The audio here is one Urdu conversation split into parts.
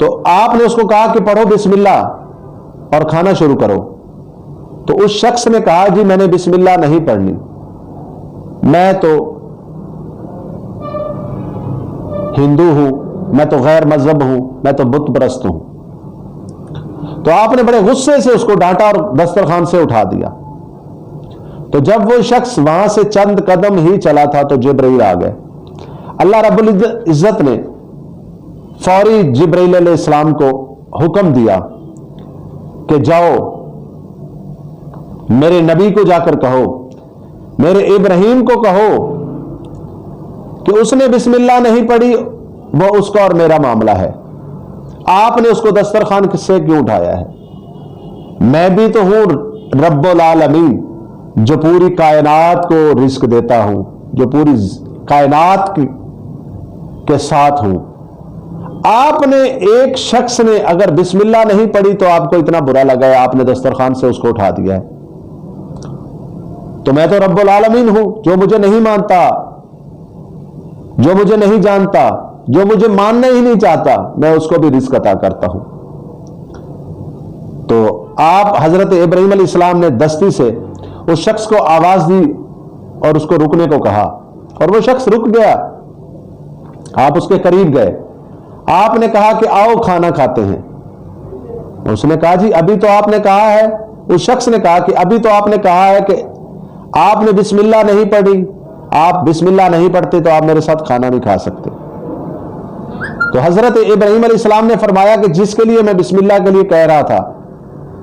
تو آپ نے اس کو کہا کہ پڑھو بسم اللہ اور کھانا شروع کرو. تو اس شخص نے کہا جی میں نے بسم اللہ نہیں پڑھنی, میں تو ہندو ہوں, میں تو غیر مذہب ہوں, میں تو بت پرست ہوں. تو آپ نے بڑے غصے سے اس کو ڈانٹا اور دسترخوان سے اٹھا دیا. تو جب وہ شخص وہاں سے چند قدم ہی چلا تھا تو جبرائیل آ گئے. اللہ رب العزت نے فوری جبرائیل علیہ السلام کو حکم دیا کہ جاؤ میرے نبی کو جا کر کہو, میرے ابراہیم کو کہو کہ اس نے بسم اللہ نہیں پڑھی, وہ اس کا اور میرا معاملہ ہے. آپ نے اس کو دسترخوان سے کیوں اٹھایا ہے؟ میں بھی تو ہوں رب العالمین جو پوری کائنات کو رزق دیتا ہوں, جو پوری کائنات کے ساتھ ہوں. آپ نے ایک شخص نے اگر بسم اللہ نہیں پڑھی تو آپ کو اتنا برا لگا ہے, آپ نے دسترخوان سے اس کو اٹھا دیا ہے. تو میں تو رب العالمین ہوں, جو مجھے نہیں مانتا, جو مجھے نہیں جانتا, جو مجھے ماننا ہی نہیں چاہتا, میں اس کو بھی رزق عطا کرتا ہوں. تو آپ حضرت ابراہیم علیہ السلام نے دستی سے اس شخص کو آواز دی اور اس کو رکنے کو کہا, اور وہ شخص رک گیا. آپ اس کے قریب گئے, آپ نے کہا کہ آؤ کھانا کھاتے ہیں. اس نے کہا جی ابھی تو آپ نے کہا ہے, اس شخص نے کہا کہ ابھی تو آپ نے کہا ہے کہ آپ نے بسم اللہ نہیں پڑھی, آپ بسم اللہ نہیں پڑھتے تو آپ میرے ساتھ کھانا نہیں کھا سکتے. تو حضرت ابراہیم علیہ السلام نے فرمایا کہ جس کے لیے میں بسم اللہ کے لیے کہہ رہا تھا,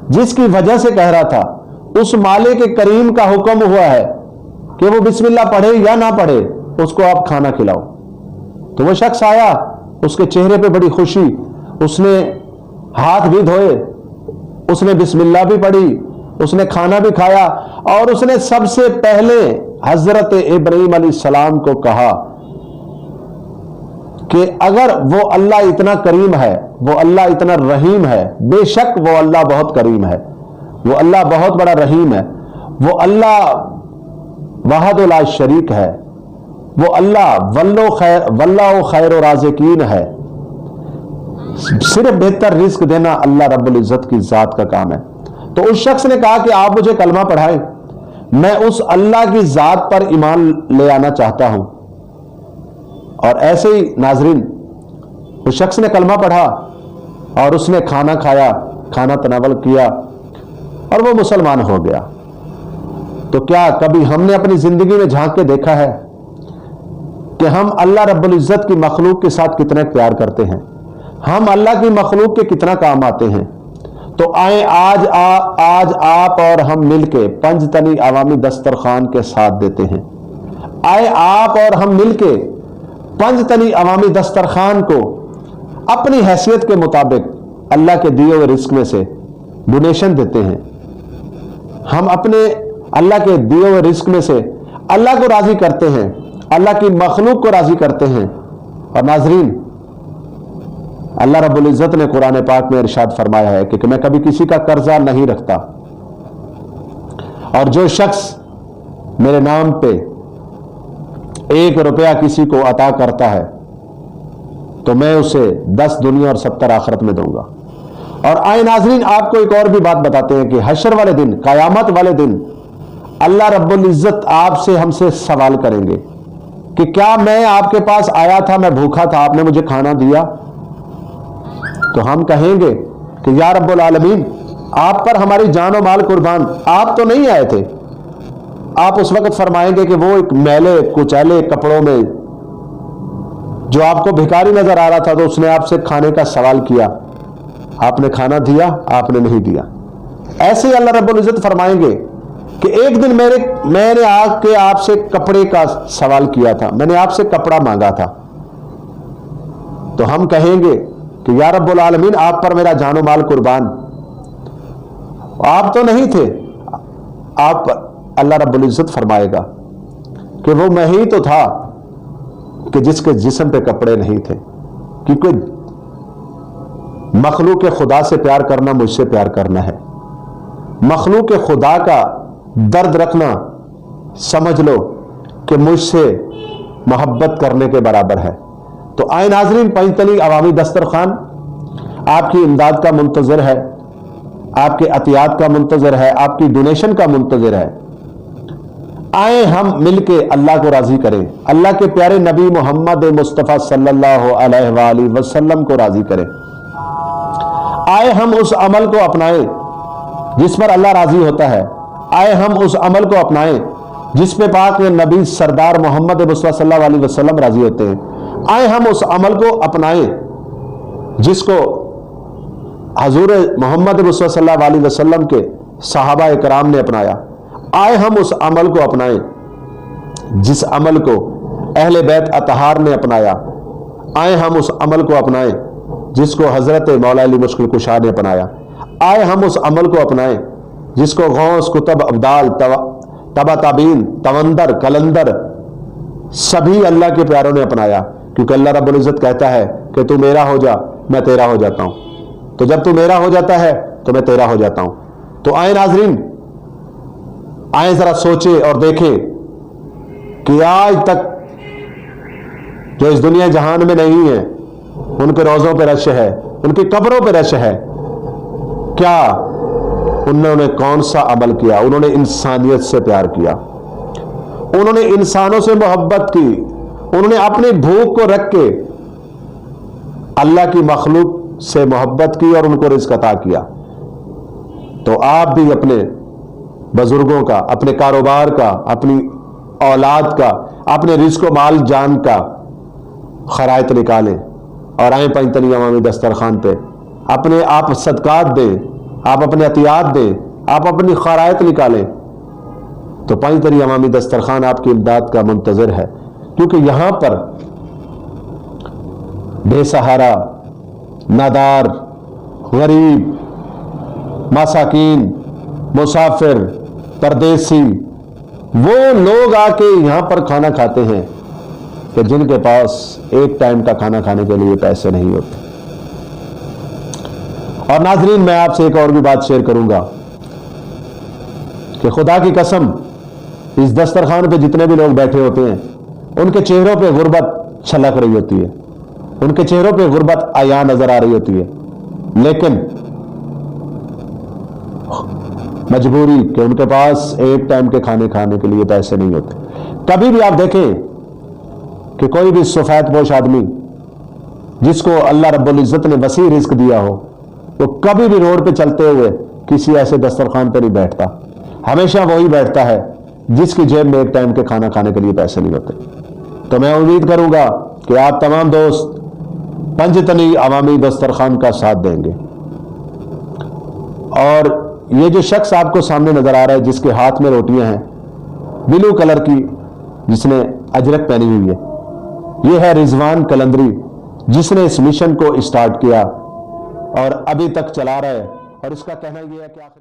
جس کی وجہ سے کہہ رہا تھا, اس مالک کریم کا حکم ہوا ہے کہ وہ بسم اللہ پڑھے یا نہ پڑھے, اس کو آپ کھانا کھلاؤ. تو وہ شخص آیا, اس کے چہرے پہ بڑی خوشی, اس نے ہاتھ بھی دھوئے, اس نے بسم اللہ بھی پڑھی, اس نے کھانا بھی کھایا, اور اس نے سب سے پہلے حضرت ابراہیم علیہ السلام کو کہا کہ اگر وہ اللہ اتنا کریم ہے, وہ اللہ اتنا رحیم ہے, بے شک وہ اللہ بہت کریم ہے, وہ اللہ بہت بڑا رحیم ہے, وہ اللہ وحد لا شریک ہے, وہ اللہ واللہ خیر و رازقین ہے, صرف بہتر رزق دینا اللہ رب العزت کی ذات کا کام ہے. تو اس شخص نے کہا کہ آپ مجھے کلمہ پڑھائیں, میں اس اللہ کی ذات پر ایمان لے آنا چاہتا ہوں. اور ایسے ہی ناظرین اس شخص نے کلمہ پڑھا اور اس نے کھانا کھایا, کھانا تناول کیا اور وہ مسلمان ہو گیا. تو کیا کبھی ہم نے اپنی زندگی میں جھانک کے دیکھا ہے کہ ہم اللہ رب العزت کی مخلوق کے ساتھ کتنا پیار کرتے ہیں, ہم اللہ کی مخلوق کے کتنا کام آتے ہیں؟ تو آئیں آج آپ اور ہم مل کے پنج تنی عوامی دسترخوان کے ساتھ دیتے ہیں. آئے آپ اور ہم مل کے پنج تنی عوامی دسترخوان کو اپنی حیثیت کے مطابق اللہ کے دیے ہوئے رزق میں سے ڈونیشن دیتے ہیں. ہم اپنے اللہ کے دیے ہوئے رزق میں سے اللہ کو راضی کرتے ہیں, اللہ کی مخلوق کو راضی کرتے ہیں. اور ناظرین اللہ رب العزت نے قرآن پاک میں ارشاد فرمایا ہے کہ میں کبھی کسی کا قرضہ نہیں رکھتا, اور جو شخص میرے نام پہ 1 روپیہ کسی کو عطا کرتا ہے تو میں اسے 10 دنیا اور 70 آخرت میں دوں گا. اور آئے ناظرین آپ کو ایک اور بھی بات بتاتے ہیں کہ حشر والے دن, قیامت والے دن اللہ رب العزت آپ سے ہم سے سوال کریں گے کہ کیا میں آپ کے پاس آیا تھا, میں بھوکا تھا, آپ نے مجھے کھانا دیا؟ تو ہم کہیں گے کہ یا رب العالمین آپ پر ہماری جان و مال قربان, آپ تو نہیں آئے تھے. آپ اس وقت فرمائیں گے کہ وہ ایک میلے کچیلے کپڑوں میں جو آپ کو بھکاری نظر آ رہا تھا تو اس نے آپ سے کھانے کا سوال کیا, آپ نے کھانا دیا؟ آپ نے نہیں دیا. ایسے ہی اللہ رب العزت فرمائیں گے کہ ایک دن میں نے آ کے آپ سے کپڑے کا سوال کیا تھا, میں نے آپ سے کپڑا مانگا تھا. تو ہم کہیں گے کہ یا رب العالمین آپ پر میرا جان و مال قربان, آپ تو نہیں تھے. آپ اللہ رب العزت فرمائے گا کہ وہ میں ہی تو تھا کہ جس کے جسم پہ کپڑے نہیں تھے, کیونکہ مخلوق خدا سے پیار کرنا مجھ سے پیار کرنا ہے. مخلوق خدا کا درد رکھنا سمجھ لو کہ مجھ سے محبت کرنے کے برابر ہے. تو آئے ناظرین پنج تنی عوامی دسترخوان آپ کی امداد کا منتظر ہے، آپ کے عطیات کا منتظر ہے، آپ کی ڈونیشن کا منتظر ہے۔ آئیں ہم مل کے اللہ کو راضی کریں، اللہ کے پیارے نبی محمد مصطفیٰ صلی اللہ علیہ وآلہ وسلم کو راضی کریں۔ آئے ہم اس عمل کو اپنائیں جس پر اللہ راضی ہوتا ہے، آئے ہم اس عمل کو اپنائیں جس پہ پاک نبی سردار محمد مصطفیٰ صلی اللہ علیہ وسلم راضی ہوتے ہیں۔ آئے ہم اس عمل کو اپنائیں جس کو حضور محمد مصطفیٰ صلی اللہ علیہ وسلم کے صحابہ اکرام نے اپنایا۔ آئے ہم اس عمل کو اپنائیں جس عمل کو اہل بیت اطہار نے اپنایا۔ آئے ہم اس عمل کو اپنائیں جس کو حضرت مولا علی مشکل کشا نے اپنایا۔ آئے ہم اس عمل کو اپنائیں جس کو غوث، کتب، ابدال، تبا تابین، توندر، کلندر سبھی اللہ کے پیاروں نے اپنایا، کیونکہ اللہ رب العزت کہتا ہے کہ تو میرا ہو جا میں تیرا ہو جاتا ہوں۔ تو جب تو میرا ہو جاتا ہے تو میں تیرا ہو جاتا ہوں۔ تو آئیں ناظرین، آئیں ذرا سوچیں اور دیکھیں کہ آج تک جو اس دنیا جہان میں نہیں ہے ان کے روزوں پہ رش ہے، ان کی قبروں پہ رش ہے، کیا انہوں نے کون سا عمل کیا؟ انہوں نے انسانیت سے پیار کیا، انہوں نے انسانوں سے محبت کی، انہوں نے اپنی بھوک کو رکھ کے اللہ کی مخلوق سے محبت کی اور ان کو رزق عطا کیا۔ تو آپ بھی اپنے بزرگوں کا، اپنے کاروبار کا، اپنی اولاد کا، اپنے رزق و مال جان کا خرائط نکالیں اور آئیں پنجتنی عوامی دسترخوان پہ اپنے آپ صدقات دیں، آپ اپنے عطیات دیں، آپ اپنی خرائط نکالیں۔ تو پنجتنی عوامی دسترخوان آپ کی امداد کا منتظر ہے، کیونکہ یہاں پر بے سہارا، نادار، غریب، مساکین، مسافر، پردیسی وہ لوگ آ کے یہاں پر کھانا کھاتے ہیں کہ جن کے پاس ایک ٹائم کا کھانا کھانے کے لیے پیسے نہیں ہوتے۔ اور ناظرین، میں آپ سے ایک اور بھی بات شیئر کروں گا کہ خدا کی قسم اس دسترخوان پہ جتنے بھی لوگ بیٹھے ہوتے ہیں ان کے چہروں پہ غربت چھلک رہی ہوتی ہے، ان کے چہروں پہ غربت عیاں نظر آ رہی ہوتی ہے، لیکن مجبوری کہ ان کے پاس ایک ٹائم کے کھانے کھانے کے لیے پیسے نہیں ہوتے۔ کبھی بھی آپ دیکھیں کہ کوئی بھی سفید پوش آدمی جس کو اللہ رب العزت نے وسیع رزق دیا ہو، وہ کبھی بھی روڈ پہ چلتے ہوئے کسی ایسے دسترخوان پہ نہیں بیٹھتا، ہمیشہ وہی بیٹھتا ہے جس کی جیب میں ایک ٹائم کے کھانا کھانے کے لیے پیسے نہیں ہوتے۔ تو میں امید کروں گا کہ آپ تمام دوست پنجتنی عوامی دسترخوان کا ساتھ دیں گے۔ اور یہ جو شخص آپ کو سامنے نظر آ رہا ہے جس کے ہاتھ میں روٹیاں ہیں بلو کلر کی، جس نے اجرک پہنی ہوئی ہے، یہ ہے رضوان کلندری، جس نے اس مشن کو اسٹارٹ کیا اور ابھی تک چلا رہا ہے، اور اس کا کہنا یہ ہے کہ آخر